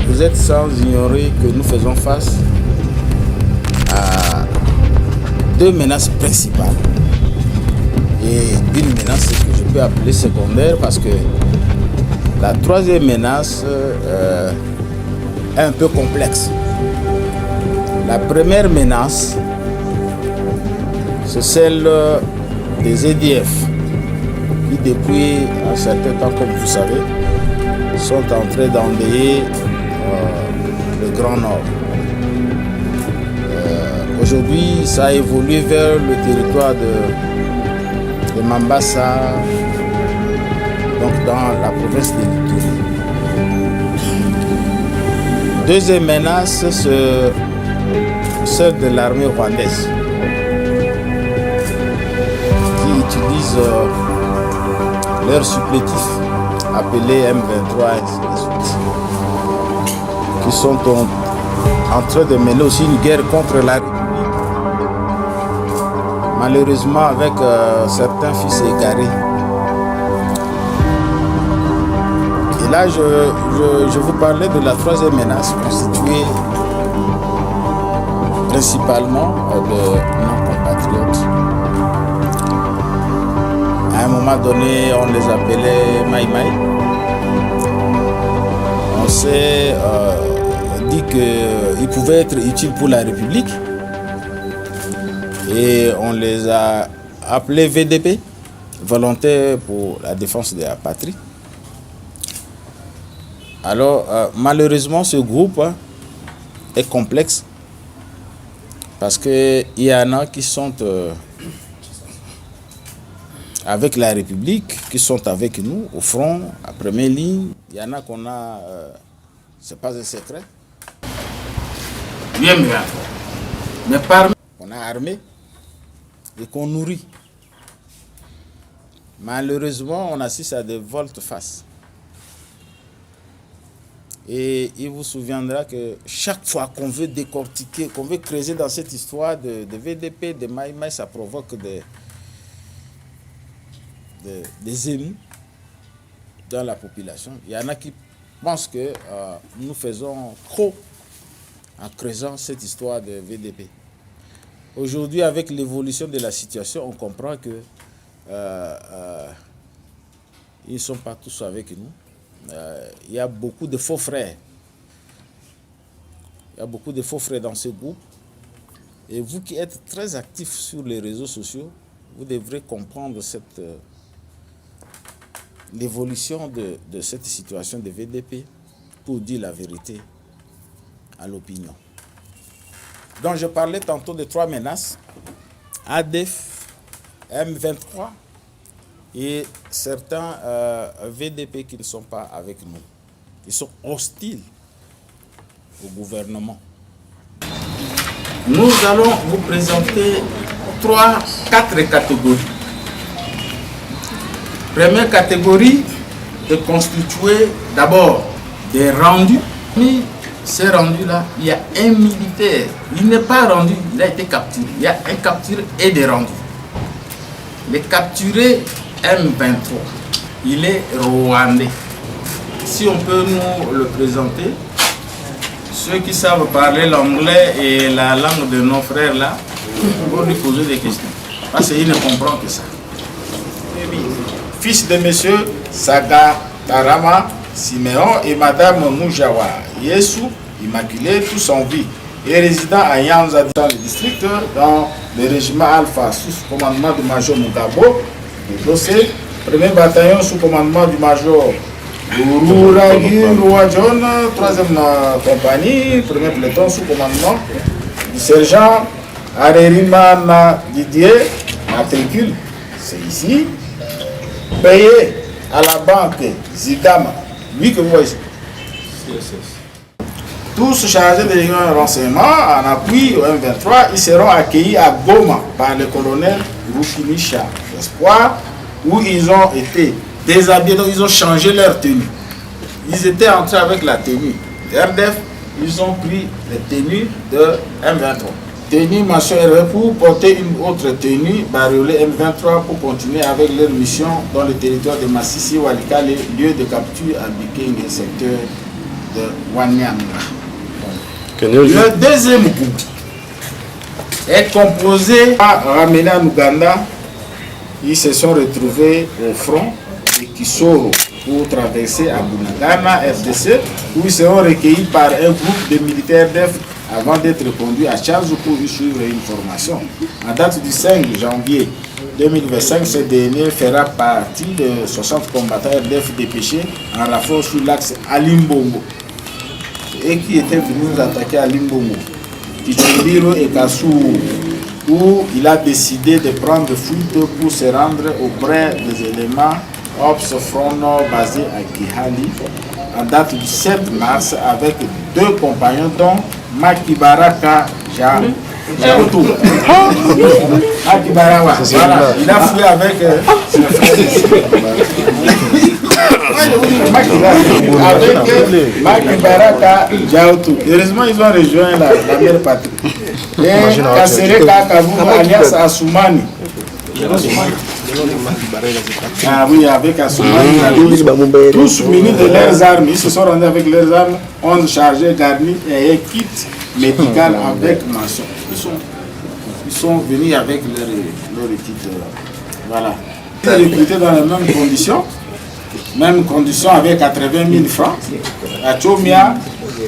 Vous êtes sans ignorer que nous faisons face à deux menaces principales et une menace que je peux appeler secondaire parce que la troisième menace est un peu complexe. La première menace, c'est celle des EDF qui depuis un certain temps, comme vous savez, sont en train d'endayer le Grand Nord. Aujourd'hui, ça a évolué vers le territoire de Mambasa, donc dans la province de l'Ituri. Deuxième menace, c'est celle de l'armée rwandaise qui utilise leur supplétif appelé M23 et ainsi de suite, qui sont en train de mener aussi une guerre contre la République. Malheureusement avec certains fils égarés. Et là, je vous parlais de la troisième menace constituée principalement de nos compatriotes. À un moment donné, on les appelait Maï-Maï. On s'est dit qu'ils pouvaient être utiles pour la République. Et on les a appelés VDP, volontaires pour la défense de la patrie. Alors, malheureusement, ce groupe est complexe parce qu'il y en a qui sont avec la République, qui sont avec nous au front, à première ligne. Il y en a qu'on a, c'est pas un secret. Bien, mais parmi on a armé et qu'on nourrit. Malheureusement, on assiste à des volte-face. Et il vous souviendra que chaque fois qu'on veut décortiquer, qu'on veut creuser dans cette histoire de VDP, de Maï-Maï, ça provoque des émus dans la population. Il y en a qui pensent que nous faisons trop en creusant cette histoire de VDP. Aujourd'hui, avec l'évolution de la situation, on comprend que ils ne sont pas tous avec nous. Il y a beaucoup de faux frères. Il y a beaucoup de faux frères dans ce groupe. Et vous qui êtes très actifs sur les réseaux sociaux, vous devrez comprendre l'évolution de cette situation de VDP pour dire la vérité à l'opinion. Donc je parlais tantôt de trois menaces, ADF, M23 et certains VDP qui ne sont pas avec nous. Ils sont hostiles au gouvernement. Nous allons vous présenter 4 catégories. Première catégorie est constituée d'abord des rendus. Mais ces rendus-là, il y a un militaire. Il n'est pas rendu, il a été capturé. Il y a un capturé et des rendus. Les capturés M23, il est rwandais. Si on peut nous le présenter, ceux qui savent parler l'anglais et la langue de nos frères là, vont lui poser des questions. Parce qu'il ne comprend que ça. Fils de monsieur Saga Tarama Siméon et madame Moujawa Yesu Immaculée, tous en vie, et résident à Yanza dans le district, dans le régiment Alpha, sous commandement du major Mugabo, le dossier, premier bataillon sous commandement du major Ururagi Rouajon, 3e compagnie, premier peloton sous commandement du sergent Arerimana Didier, matricule, c'est ici, payé à la banque Zidama, lui que vous voyez ici. Tous chargés de renseignements en appui au M23, ils seront accueillis à Goma par le colonel Rukimisha Espoir, où ils ont été déshabillés, donc ils ont changé leur tenue. Ils étaient entrés avec la tenue RDF, ils ont pris les tenues de M23. tenue mention RE pour porter une autre tenue, bariolée M23 pour continuer avec leur mission dans le territoire de Massissi, Walikale, lieu de capture à Biking, le secteur de Wanyanga. Le deuxième groupe est composé par ramener en Ouganda. Ils se sont retrouvés au front de Kisoro pour traverser à Bunagana, RDC, où ils seront recueillis par un groupe de militaires d'EF avant d'être conduits à Charles pour y suivre une formation. En date du 5 janvier 2025, ce dernier fera partie de 60 combattants RDF dépêchés en renfort sur l'axe Alimbongo et qui étaient venus nous attaquer à Limbongo, Tichuliro et Kassou, où il a décidé de prendre fuite pour se rendre auprès des éléments Ops Front Nord basés à Kihali en date du 7 mars avec 2 compagnons dont Makibaraka Jaoto. Makibarawa, voilà, il a fouillé avec ses frères. Avec Makibaraka Jaoto. Heureusement, ils ont rejoint la mère patrie. Et Kassere Kakavuga alias Assoumani. Ah oui, avec Assoumani, tous munis de leurs armes, ils se sont rendus avec leurs armes, ont chargé, garni et kit médical avec mention. Ils sont venus avec leur kit. Voilà. Ils sont recrutés dans les mêmes conditions avec 80 000 francs. À Chomia,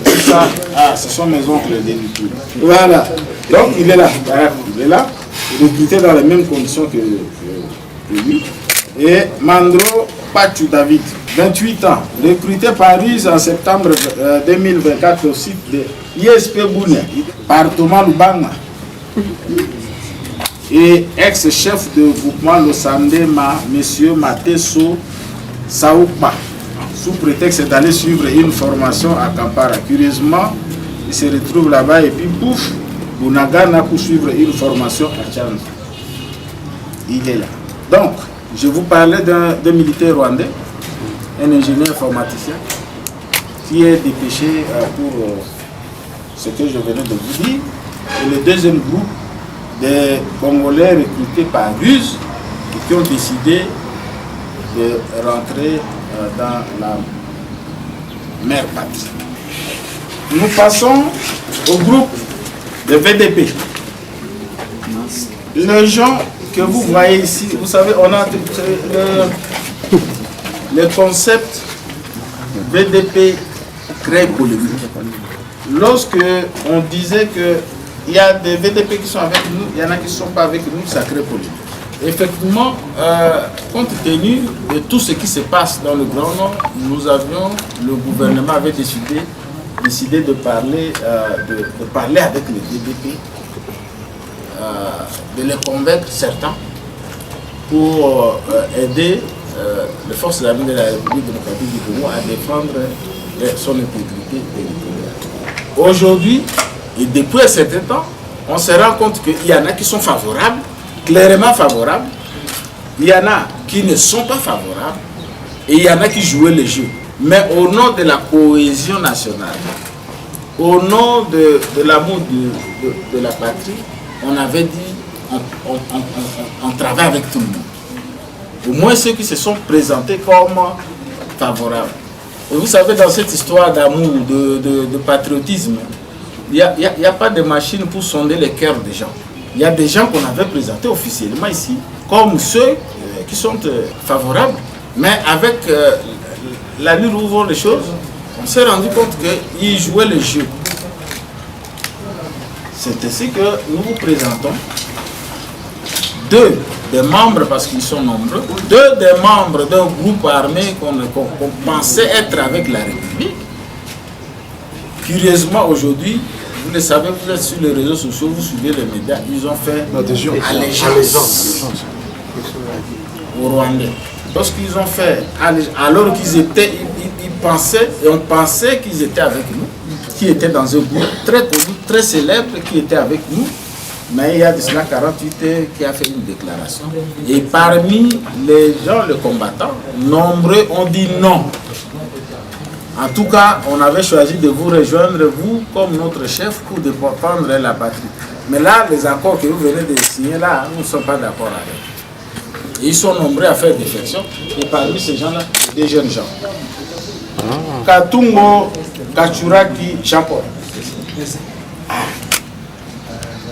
tout ça, ce sont mes oncles de l'État. Voilà. Donc il est là, recruté dans les mêmes conditions que lui. Et Mandro Pachou David, 28 ans, recruté par Ruse en septembre 2024 au site de ISP Boune, par Thomas Lubanga. Et ex-chef de groupement Losandema, M. Mateso Saoukma, sous prétexte d'aller suivre une formation à Kampara. Curieusement, il se retrouve là-bas et puis pouf, Bunagana pour suivre une formation à Tchad. Il est là. Donc, je vous parlais d'un militaire rwandais, un ingénieur informaticien, qui est dépêché pour ce que je venais de vous dire. Et le deuxième groupe des Congolais recrutés par Ruse et qui ont décidé de rentrer dans la mère patrie. Nous passons au groupe de VDP. Les gens que vous voyez ici, vous savez, on a le concept VDP très polémique. Lorsque on disait qu'il y a des VDP qui sont avec nous, il y en a qui ne sont pas avec nous, ça crée polémique. Effectivement, compte tenu de tout ce qui se passe dans le Grand Nord, le gouvernement avait décidé de parler avec les VDP, de les convaincre certains pour aider les forces armées de la République démocratique du Congo à défendre son intégrité territoriale. Aujourd'hui, et depuis un certain temps, on se rend compte qu'il y en a qui sont favorables, clairement favorables, il y en a qui ne sont pas favorables, et il y en a qui jouent le jeu. Mais au nom de la cohésion nationale, au nom de l'amour de la patrie, on avait dit on travaille avec tout le monde. Au moins ceux qui se sont présentés comme favorables. Et vous savez, dans cette histoire d'amour, de patriotisme, il n'y a pas de machine pour sonder les cœurs des gens. Il y a des gens qu'on avait présentés officiellement ici, comme ceux qui sont favorables. Mais avec l'allure où vont les choses, on s'est rendu compte qu'ils jouaient le jeu. C'est ainsi que nous vous présentons 2 des membres, parce qu'ils sont nombreux, 2 des membres d'un groupe armé qu'on pensait être avec la République. Curieusement, aujourd'hui, vous le savez, vous êtes sur les réseaux sociaux, vous suivez les médias, ils ont fait allégeance aux Rwandais. Lorsqu'ils ont fait allégeance, alors qu'ils étaient, ils pensaient, et on pensait qu'ils étaient avec nous, qui étaient dans un groupe très connu, très célèbre, qui était avec nous, mais il y a de cela 48 heures qui a fait une déclaration. Et parmi les gens, les combattants, nombreux ont dit non. En tout cas, on avait choisi de vous rejoindre, vous, comme notre chef, pour défendre la patrie. Mais là, les accords que vous venez de signer là, nous ne sommes pas d'accord avec. Et ils sont nombreux à faire défection. Et parmi ces gens-là, des jeunes gens. Katungo Kachuraki Jean-Paul.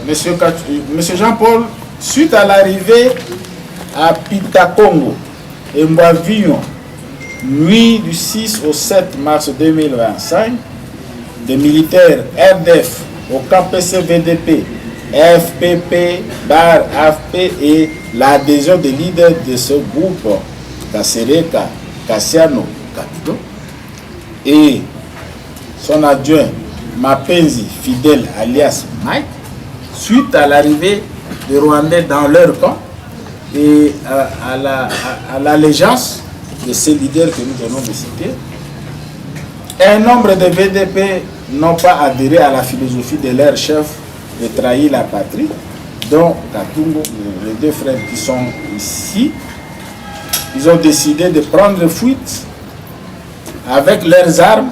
Monsieur Jean-Paul, suite à l'arrivée à Pitakongo et Mbavignon, nuit du 6 au 7 mars 2025, des militaires RDF au KPC VDP, FPP, BAR, AFP et l'adhésion des leaders de ce groupe, Kasereka, Kassiano, Katido, et son adjoint Mapenzi Fidèle alias Mike, suite à l'arrivée des Rwandais dans leur camp et à l'allégeance de ces leaders que nous venons de citer, un nombre de VDP n'ont pas adhéré à la philosophie de leur chef de trahir la patrie, dont Katungo, les deux frères qui sont ici, ils ont décidé de prendre fuite avec leurs armes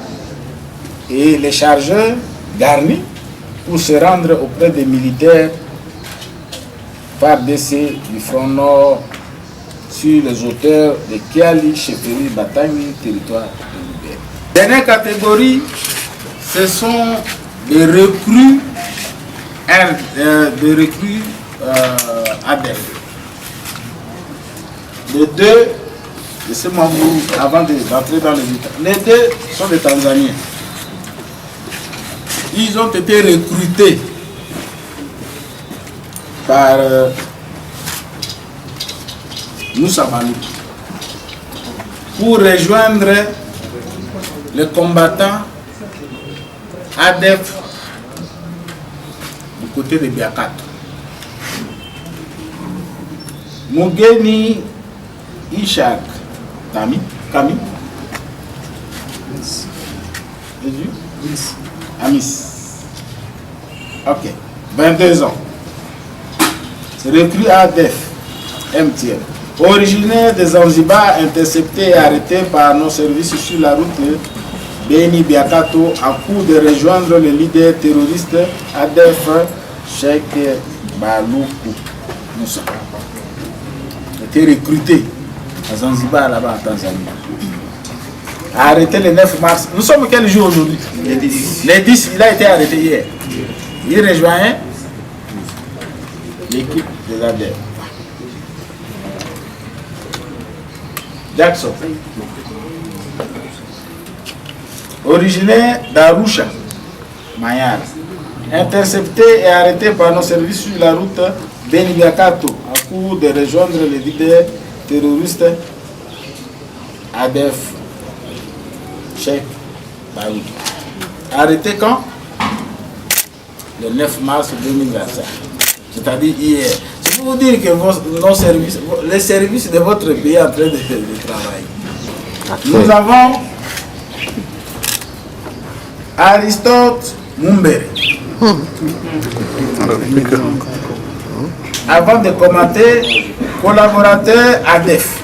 et les chargeurs garnis pour se rendre auprès des militaires FARDC du Front Nord sur les hauteurs de Kiali, Chefferie, Batagni, territoire de Libéria. Dernière catégorie, ce sont des recrues, ADEF. Les deux, laissez-moi vous, avant d'entrer dans les détails, les deux sont des Tanzaniens. Ils ont été recrutés par Moussa Balou pour rejoindre les combattants ADEF du côté de Biakato. Mugeni Ishak Kami Amis. Ok. 22 ans. C'est recrue ADEF MTL. Originaire des Zanzibar, intercepté et arrêté par nos services sur la route Beni Biakato en cours de rejoindre le leader terroriste ADEF Cheikh Baloukou Moussa. Il a été recruté à Zanzibar, là-bas en Tanzanie. Arrêté le 9 mars. Nous sommes quel jour aujourd'hui? Le 10. Le 10, il a été arrêté hier. Il rejoint l'équipe de l'ADEF. Jackson. Originaire d'Arusha, Mayara. Intercepté et arrêté par nos services sur la route Beni Biakato en cours de rejoindre les leaders terroristes ADEF Cheikh Baoud. Arrêté quand? Le 9 mars 2025. C'est-à-dire hier. C'est pour vous dire que nos services, les services de votre pays sont en train de travailler. Nous avons Aristote Mumbere. Avant de commenter, collaborateur ADEF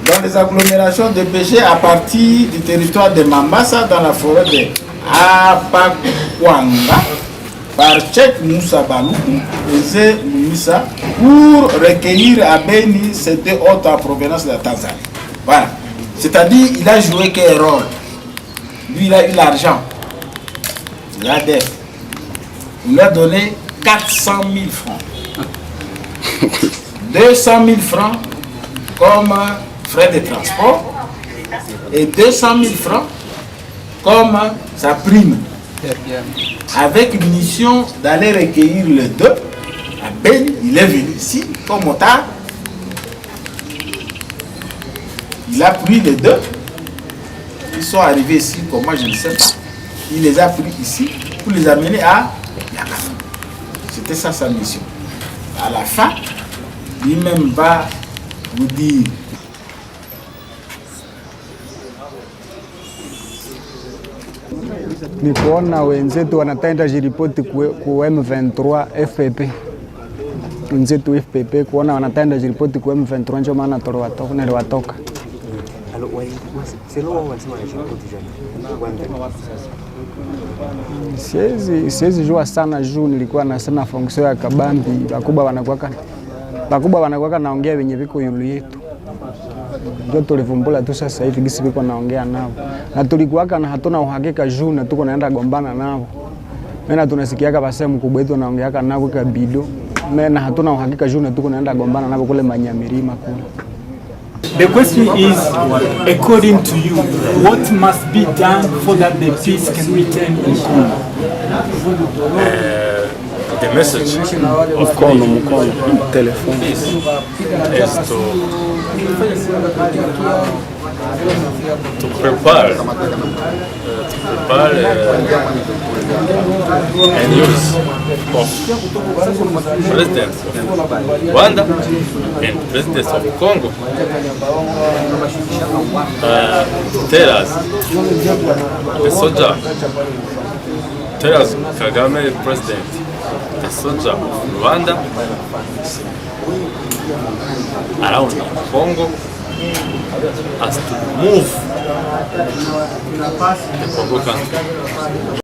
dans les agglomérations de péché à partir du territoire de Mambasa dans la forêt de Apakwanga par Cheikh Moussa Baloukou et Moussa pour recueillir à Beni ces deux autres en provenance de la Tanzanie. Voilà. C'est-à-dire qu'il a joué quel rôle? Lui, il a eu l'argent. L'ADEF. Il lui a donné 400 000 francs. 200 000 francs comme frais de transport et 200 000 francs comme sa prime. Avec une mission d'aller recueillir les deux. À Beni, il est venu ici comme motard. Il a pris les deux. Ils sont arrivés ici, comment je ne sais pas. Il les a pris ici pour les amener à Biakato. C'était ça sa mission. À la fin, lui-même va vous dire. Ni kuona wenzetu wanatenda jiripoti ku M23 FPP. Wenzetu FPP kuona wanatenda jiripoti ku M23 ndio maana niliwatoka. Alors, c'est là où on s'est siwezi jua sana juu nilikuwa na sana fonksio ya kabambi. Bakubwa wanakuwaka naongea wenye viko yulu yetu. Ndio tulivumbula tu sasa hivi gisi viko naongea nao. Na tulikuwaka na hatuna uhakika juu na tuko naenda gombana nao. Mena tunasikiaka base mkubwa wetu naongeaka nao kwa bido. Mena hatuna uhakika juu na tuko naenda gombana nao kule Manyamirima kule. The question is, according to you, what must be done for that the peace can return in Congo? The message of telephone is to prepare and use of President of Rwanda and President of Congo to tell us, the soldier, tell us Kagame President, the soldier of Rwanda around Congo has to move the Congo country